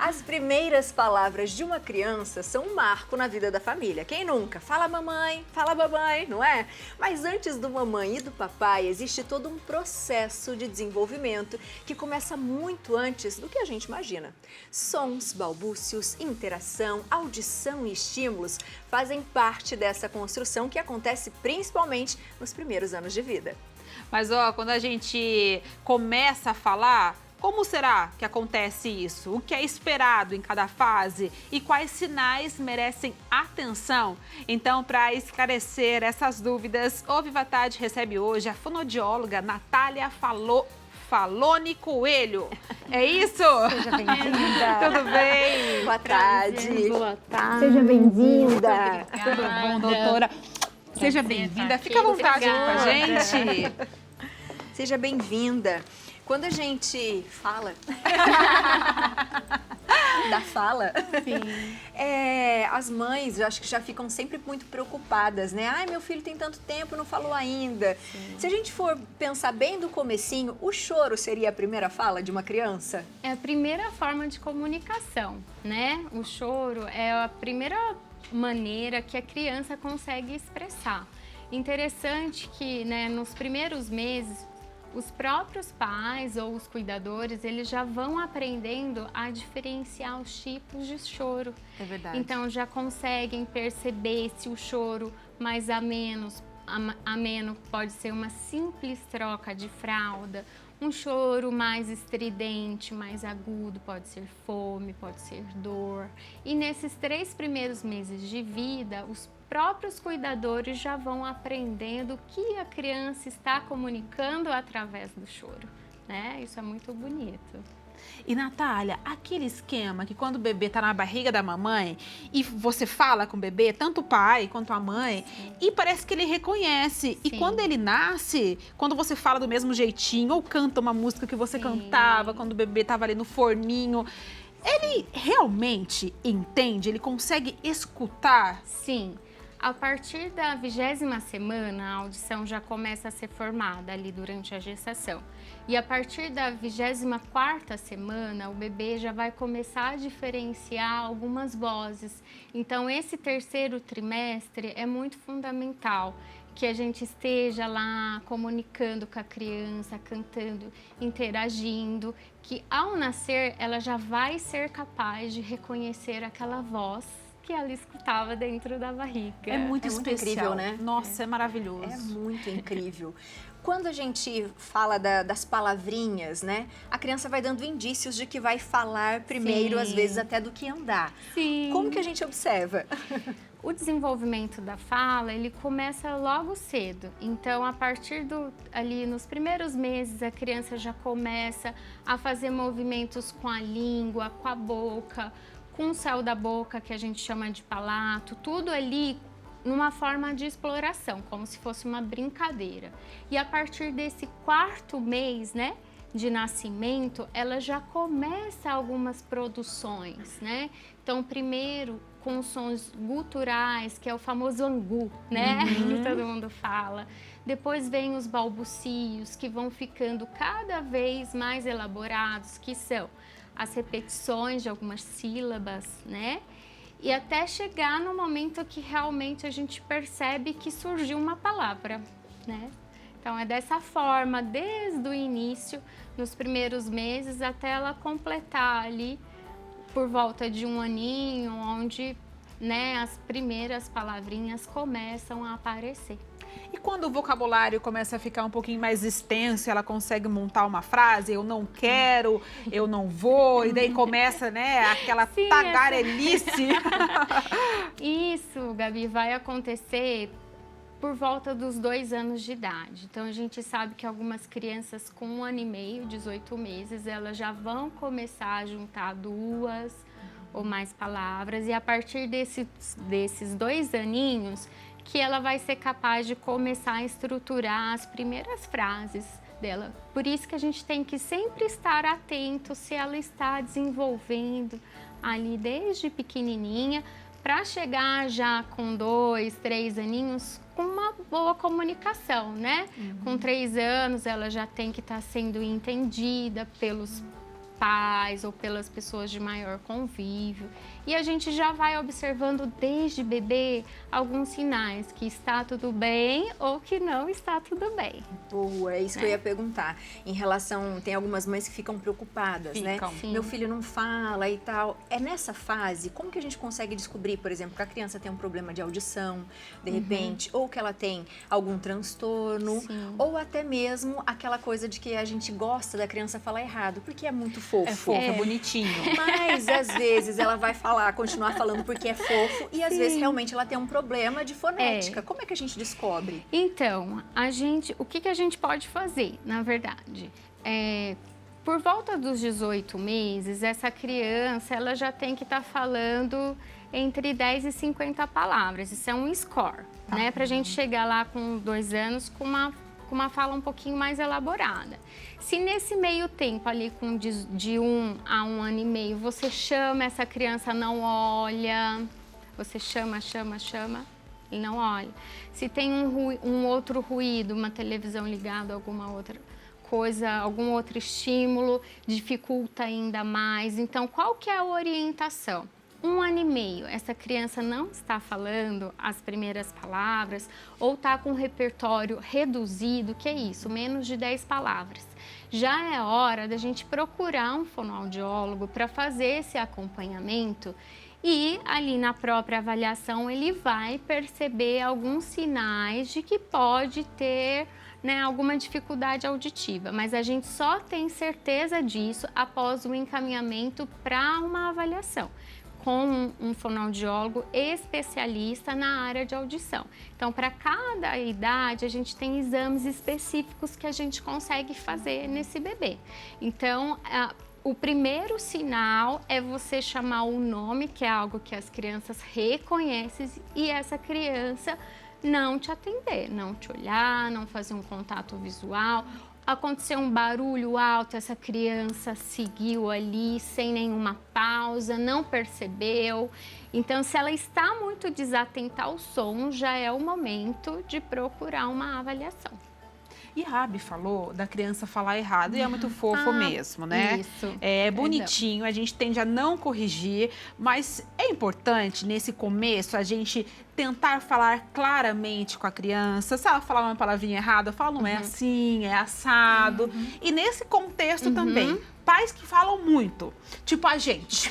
As primeiras palavras de uma criança são um marco na vida da família. Quem nunca? Fala mamãe, não é? Mas antes do mamãe e do papai, existe todo um processo de desenvolvimento que começa muito antes do que a gente imagina. Sons, balbúcios, interação, audição e estímulos fazem parte dessa construção que acontece principalmente nos primeiros anos de vida. Mas quando a gente começa a falar, como será que acontece isso? O que é esperado em cada fase e quais sinais merecem atenção? Então, para esclarecer essas dúvidas, o Viva Tarde recebe hoje a fonoaudióloga Natália Faloni Coelho. É isso? Seja bem-vinda. Tudo bem? Boa tarde. Boa tarde. Seja bem-vinda. Tudo bom, doutora? Seja bem-vinda. Fica à vontade com a gente. Seja bem-vinda. Quando a gente fala da fala, as mães, eu acho que já ficam sempre muito preocupadas, né? Ai, meu filho tem tanto tempo, não falou ainda. Sim. Se a gente for pensar bem do comecinho, o choro seria a primeira fala de uma criança? É a primeira forma de comunicação, né? O choro é a primeira maneira que a criança consegue expressar. Interessante que, né, nos primeiros meses, os próprios pais ou os cuidadores, eles já vão aprendendo a diferenciar os tipos de choro. É verdade. Então, já conseguem perceber se o choro mais ameno pode ser uma simples troca de fralda, um choro mais estridente, mais agudo, pode ser fome, pode ser dor. E nesses 3 primeiros meses de vida, os próprios cuidadores já vão aprendendo o que a criança está comunicando através do choro, né? Isso é muito bonito. E, Natália, aquele esquema que quando o bebê tá na barriga da mamãe e você fala com o bebê, tanto o pai quanto a mãe, sim, e parece que ele reconhece. Sim. E quando ele nasce, quando você fala do mesmo jeitinho ou canta uma música que você, sim, cantava quando o bebê tava ali no forninho, ele realmente entende? Ele consegue escutar? Sim. A partir da 20ª semana, a audição já começa a ser formada ali durante a gestação. E a partir da 24ª semana, o bebê já vai começar a diferenciar algumas vozes. Então, esse 3º trimestre é muito fundamental que a gente esteja lá comunicando com a criança, cantando, interagindo, que ao nascer ela já vai ser capaz de reconhecer aquela voz que ela escutava dentro da barriga. É muito especial, incrível, né? Nossa, é maravilhoso. É muito incrível. Quando a gente fala das palavrinhas, né? A criança vai dando indícios de que vai falar primeiro, sim, às vezes até do que andar. Sim. Como que a gente observa? O desenvolvimento da fala, ele começa logo cedo. Então, a partir ali nos primeiros meses, a criança já começa a fazer movimentos com a língua, com a boca, com o céu da boca, que a gente chama de palato, tudo ali numa forma de exploração, como se fosse uma brincadeira. E a partir desse 4º mês, né, de nascimento, ela já começa algumas produções, né? Então, primeiro com sons guturais, que é o famoso angu, né? Que todo mundo fala. Depois vem os balbucios, que vão ficando cada vez mais elaborados, que são as repetições de algumas sílabas, né? E até chegar no momento que realmente a gente percebe que surgiu uma palavra, né? Então, é dessa forma, desde o início, nos primeiros meses, até ela completar ali por volta de 1 aninho, onde, né, as primeiras palavrinhas começam a aparecer. E quando o vocabulário começa a ficar um pouquinho mais extenso, ela consegue montar uma frase, eu não quero, eu não vou, e daí começa, né, aquela tagarelice. Isso, Gabi, vai acontecer por volta dos 2 anos de idade. Então, a gente sabe que algumas crianças com 1 ano e meio, 18 meses, elas já vão começar a juntar 2 ou mais palavras, e a partir desses 2 aninhos, que ela vai ser capaz de começar a estruturar as primeiras frases dela. Por isso que a gente tem que sempre estar atento se ela está desenvolvendo ali desde pequenininha, para chegar já com 2, 3 aninhos com uma boa comunicação, né? Com 3 anos ela já tem que estar sendo entendida pelos pais ou pelas pessoas de maior convívio. E a gente já vai observando desde bebê alguns sinais que está tudo bem ou que não está tudo bem. Boa, é isso que eu ia perguntar. Em relação, tem algumas mães que ficam preocupadas, né? Sim. Meu filho não fala e tal. É nessa fase, como que a gente consegue descobrir, por exemplo, que a criança tem um problema de audição, de repente, ou que ela tem algum transtorno, ou até mesmo aquela coisa de que a gente gosta da criança falar errado, porque é muito fofo. É fofo, é bonitinho. Mas, às vezes, ela vai continuar falando porque é fofo e, às vezes, realmente ela tem um problema de fonética. Como é que a gente descobre? Então, o que a gente pode fazer, na verdade? Por volta dos 18 meses, essa criança ela já tem que estar falando entre 10 e 50 palavras. Isso é um score, né? Pra gente chegar lá com 2 anos com uma fala um pouquinho mais elaborada. Se nesse meio tempo ali de 1 a 1 ano e meio, você chama essa criança, não olha, você chama, ele não olha. Se tem um outro ruído, uma televisão ligada, alguma outra coisa, algum outro estímulo, dificulta ainda mais. Então, qual que é a orientação? 1 ano e meio, essa criança não está falando as primeiras palavras ou está com um repertório reduzido, que é isso, menos de 10 palavras. Já é hora da gente procurar um fonoaudiólogo para fazer esse acompanhamento e ali na própria avaliação ele vai perceber alguns sinais de que pode ter alguma dificuldade auditiva, mas a gente só tem certeza disso após o encaminhamento para uma avaliação com um fonoaudiólogo especialista na área de audição. Então, para cada idade, a gente tem exames específicos que a gente consegue fazer nesse bebê. Então, o primeiro sinal é você chamar o nome, que é algo que as crianças reconhecem, e essa criança não te atender, não te olhar, não fazer um contato visual. Aconteceu um barulho alto, essa criança seguiu ali sem nenhuma pausa, não percebeu. Então, se ela está muito desatenta ao som, já é o momento de procurar uma avaliação. E a Abi falou da criança falar errado e é muito fofo mesmo, né? Isso. É bonitinho, a gente tende a não corrigir, mas é importante nesse começo a gente tentar falar claramente com a criança. Se ela falar uma palavrinha errada, fala não é assim, é assado. E nesse contexto também, pais que falam muito, tipo a gente.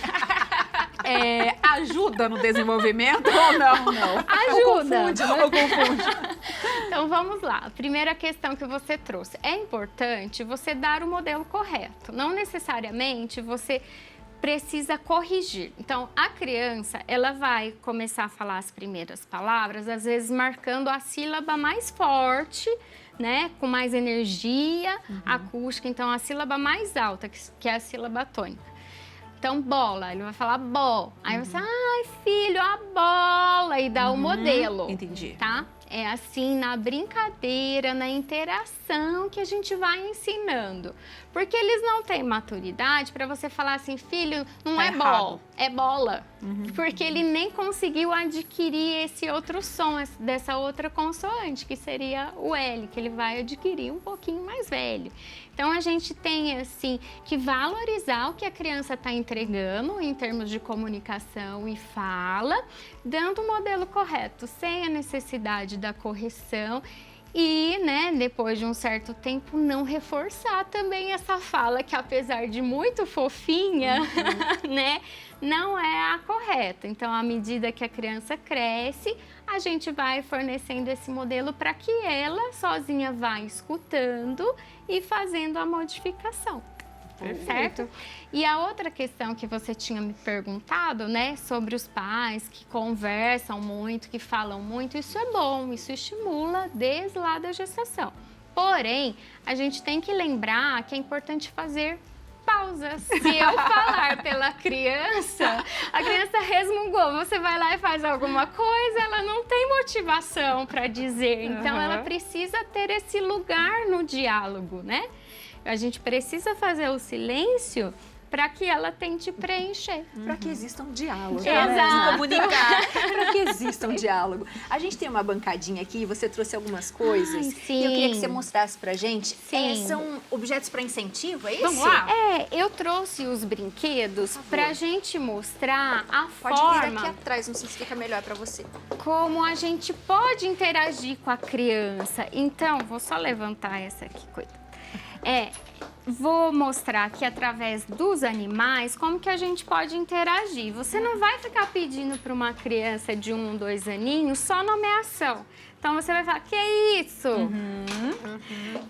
Ajuda no desenvolvimento ou não? Não. Ajuda. Ou confunde. Então vamos lá. A primeira questão que você trouxe. É importante você dar o modelo correto. Não necessariamente você precisa corrigir. Então, a criança, ela vai começar a falar as primeiras palavras, às vezes marcando a sílaba mais forte, né? Com mais energia acústica. Então, a sílaba mais alta, que é a sílaba tônica. Então, bola, ele vai falar bó. Aí você, ai, filho, a bola, e dá o modelo. Entendi. Tá? É assim, na brincadeira, na interação que a gente vai ensinando. Porque eles não têm maturidade para você falar assim, filho, não é bola, é bola. Porque ele nem conseguiu adquirir esse outro som, dessa outra consoante, que seria o L, que ele vai adquirir um pouquinho mais velho. Então, a gente tem, assim, que valorizar o que a criança está entregando em termos de comunicação e fala, dando o modelo correto, sem a necessidade da correção. E, né, depois de um certo tempo, não reforçar também essa fala que, apesar de muito fofinha, né, não é a correta. Então, à medida que a criança cresce, a gente vai fornecendo esse modelo para que ela sozinha vá escutando e fazendo a modificação. Certo? E a outra questão que você tinha me perguntado, né, sobre os pais que conversam muito, que falam muito, isso é bom, isso estimula desde lá da gestação. Porém, a gente tem que lembrar que é importante fazer pausas. Se eu falar pela criança, a criança resmungou, você vai lá e faz alguma coisa, ela não tem motivação para dizer. Então, ela precisa ter esse lugar no diálogo, né? A gente precisa fazer o silêncio para que ela tente preencher. Para que exista um diálogo. Exato. Né? Comunicar. Para que exista um diálogo. A gente tem uma bancadinha aqui, você trouxe algumas coisas. Ai, sim. E eu queria que você mostrasse pra gente. Sim. São objetos para incentivo, é isso? Vamos lá? Eu trouxe os brinquedos pra gente mostrar a Pode forma vir aqui atrás, não sei se fica melhor pra você. como a gente pode interagir com a criança. Então, vou só levantar essa aqui, coisa. Vou mostrar aqui através dos animais como que a gente pode interagir. Você não vai ficar pedindo para uma criança de 1, 2 aninhos só nomeação. Então você vai falar, que isso?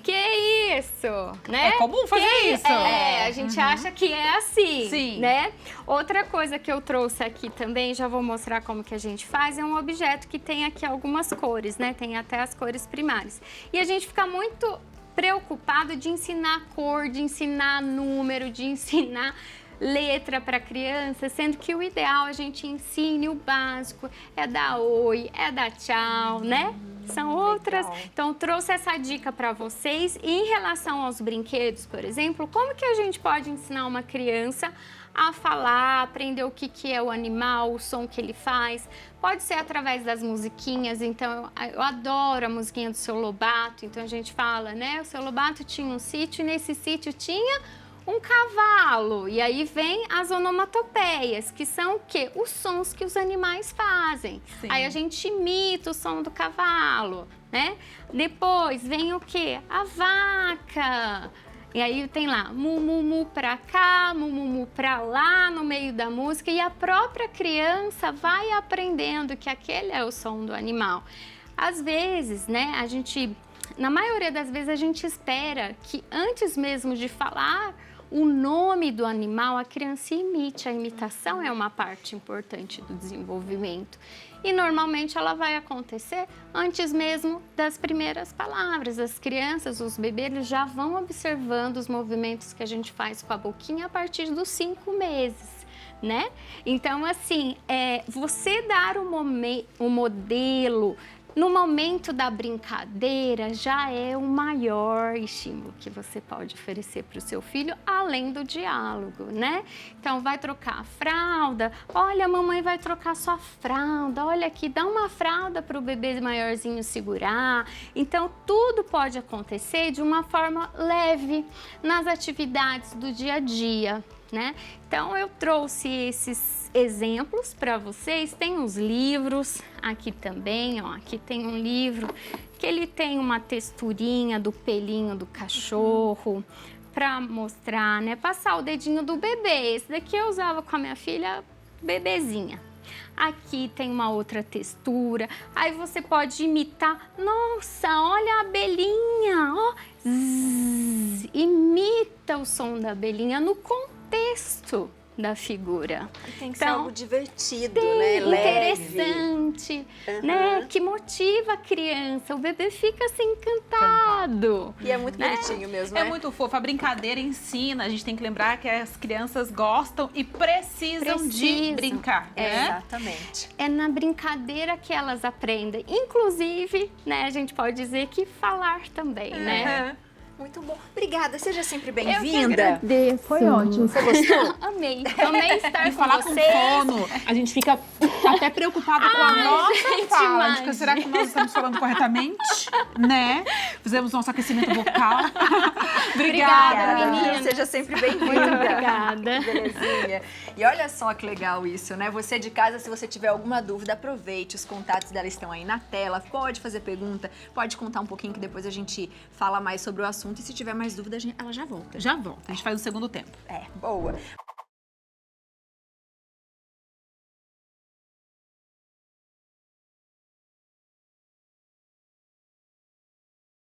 Que isso? Né? É comum fazer isso. A gente acha que é assim, Sim. né? Outra coisa que eu trouxe aqui também, já vou mostrar como que a gente faz, é um objeto que tem aqui algumas cores, né? Tem até as cores primárias. E a gente fica muito preocupado de ensinar cor, de ensinar número, de ensinar letra para criança, sendo que o ideal é a gente ensine o básico, é dar oi, é dar tchau, né? São outras. Então, trouxe essa dica para vocês. E em relação aos brinquedos, por exemplo, como que a gente pode ensinar uma criança a falar, aprender o que é o animal, o som que ele faz? Pode ser através das musiquinhas, então eu adoro a musiquinha do Seu Lobato, então a gente fala, né? O Seu Lobato tinha um sítio e nesse sítio tinha um cavalo. E aí vem as onomatopeias, que são o quê? Os sons que os animais fazem. Sim. Aí a gente imita o som do cavalo, né? Depois vem o quê? A vaca. E aí tem lá, mu, mu, mu pra cá, mu, mu, mu pra lá, no meio da música. E a própria criança vai aprendendo que aquele é o som do animal. Às vezes, né, na maioria das vezes, a gente espera que antes mesmo de falar o nome do animal, a criança imite. A imitação é uma parte importante do desenvolvimento. E normalmente ela vai acontecer antes mesmo das primeiras palavras. As crianças, os bebês, eles já vão observando os movimentos que a gente faz com a boquinha a partir dos 5 meses, né? Então, assim, você dar o modelo no momento da brincadeira já é o maior estímulo que você pode oferecer para o seu filho, além do diálogo, né? Então, vai trocar a fralda, olha, a mamãe vai trocar sua fralda, olha aqui, dá uma fralda para o bebê maiorzinho segurar. Então, tudo pode acontecer de uma forma leve nas atividades do dia a dia, né? Então, eu trouxe esses exemplos para vocês. Tem os livros aqui também, ó. Aqui tem um livro que ele tem uma texturinha do pelinho do cachorro para mostrar, né? Passar o dedinho do bebê. Esse daqui eu usava com a minha filha bebezinha. Aqui tem uma outra textura. Aí você pode imitar. Nossa, olha a abelhinha, ó. Zzz, imita o som da abelhinha no contexto da figura. Tem que ser Então, algo divertido, né? Leve. Interessante, né? Que motiva a criança. O bebê fica assim encantado. E é muito né? bonitinho mesmo, É né? muito fofo. A brincadeira ensina. A gente tem que lembrar que as crianças gostam e precisam de Precisam. brincar, né? Exatamente. É na brincadeira que elas aprendem. Inclusive, né, a gente pode dizer que falar também, né? Muito bom. Obrigada, seja sempre Eu que bem-vinda. agradeço. Foi ótimo. Você gostou? Amei. Amei estar E com falar com vocês. fono, a gente fica até preocupada com a nossa gente, fala. imagina. Será que nós estamos falando corretamente? Né? Fizemos nosso aquecimento vocal. Obrigada, menina. Seja sempre bem-vinda. Muito obrigada. Belezinha. E olha só que legal isso, né? Você de casa, se você tiver alguma dúvida, aproveite. Os contatos dela estão aí na tela. Pode fazer pergunta, pode contar um pouquinho que depois a gente fala mais sobre o assunto. E se tiver mais dúvida, ela já volta. Já volta. A gente faz o segundo tempo. Boa.